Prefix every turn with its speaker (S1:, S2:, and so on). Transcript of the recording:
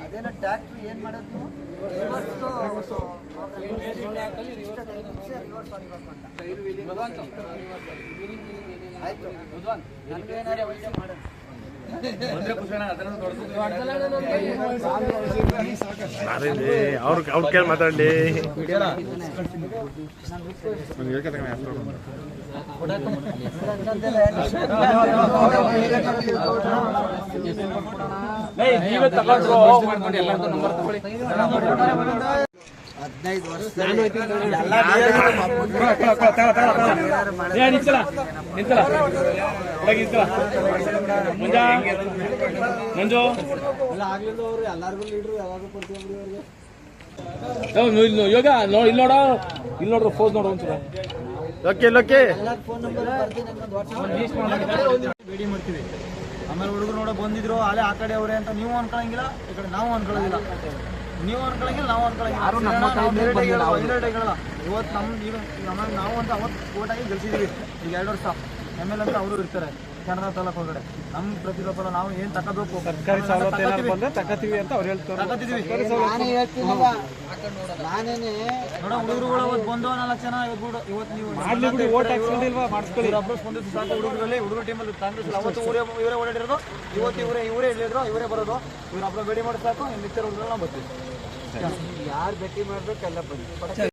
S1: ಅದೇನೋ ಟ್ಯಾಕ್ಟ್ರಿ ಏನು ಮಾಡೋದು ಆಯ್ತು ನನಗೇನಾರೆ ಒಳ್ಳೆ ಮಾಡೋದು
S2: ಅವ್ರ ಕೇಳಿ ಮಾತಾಡಲಿ.
S1: ಹದಿನೈದು ವರ್ಷ
S3: ಮಂಜು ಯೋಗ ಇಲ್ಲಿ ನೋಡ್ರ ಫೋನ್ ನೋಡು ಒಂದ್ಸಲ
S1: ಬೇಡಿ ಮಾಡ್ತೀವಿ. ಆಮೇಲೆ ಹುಡುಗರು ನೋಡ ಬಂದಿದ್ರು ಅಲ್ಲೇ ಆ ಕಡೆ ಅವರೇ ಅಂತ ನೀವು ಅನ್ಕೊಳಂಗಿಲ್ಲ, ಈ ಕಡೆ ನಾವು ಅನ್ಕೊಳ್ಳೋದಿಲ್ಲ. ನೀವು ಅನ್ಕೊಳಂಗಿಲ್ಲ, ನಾವು ಅನ್ಕೊಳಂಗಿಲ್ಲ. ಇವತ್ತು ನಮ್ದು ನಾವು ಅಂತ ಅವತ್ತು ಓಟಾಗಿ ಗೆಲ್ಸಿದೀವಿ. ಈಗ 2 ವರ್ಷ ML ಅಂತ ಅವರು ಇರ್ತಾರೆ ಕನ್ನಡ ತಾಲೂಕು ಒಳಗಡೆ. ನಮ್ಮ ಪ್ರತಿಭಟನೆ ನಾವು ಏನು ತಗೋಬೇಕು, ಸರ್ಕಾರಿ ಸವಲತ್ತು ತಗೋತೀವಿ ಅಂತ ಅವ್ರು ಹೇಳ್ತಾರೆ. ನೋಡ ಹುಡುಗರುಗಳು ಅವತ್ತು ಬಂದು 4 ಜನ ಇವತ್ತು ನೀವು ಸ್ಪಂದಿಸಿ ಸಾಕು. ಹುಡುಗರು ಟೀಮಲ್ಲಿ ಕಾಂಗ್ರೆಸ್ ಅವತ್ತು ಇವರೇ ಓಡಾಡಿರೋದು, ಇವತ್ತು ಇವರೇ ಹೇಳಿದ್ರು, ಇವರೇ ಬರೋದು. ಇವ್ರು ಹಬ್ಬ ಭೇಟಿ ಮಾಡಿ ಸಾಕು. ಮಿಕ್ಸರ್ ಹುಡುಗರು ನಾವು ಬರ್ತೀವಿ. ಯಾರು ಭೇಟಿ ಮಾಡ್ಬೇಕು ಎಲ್ಲ ಬನ್ನಿ.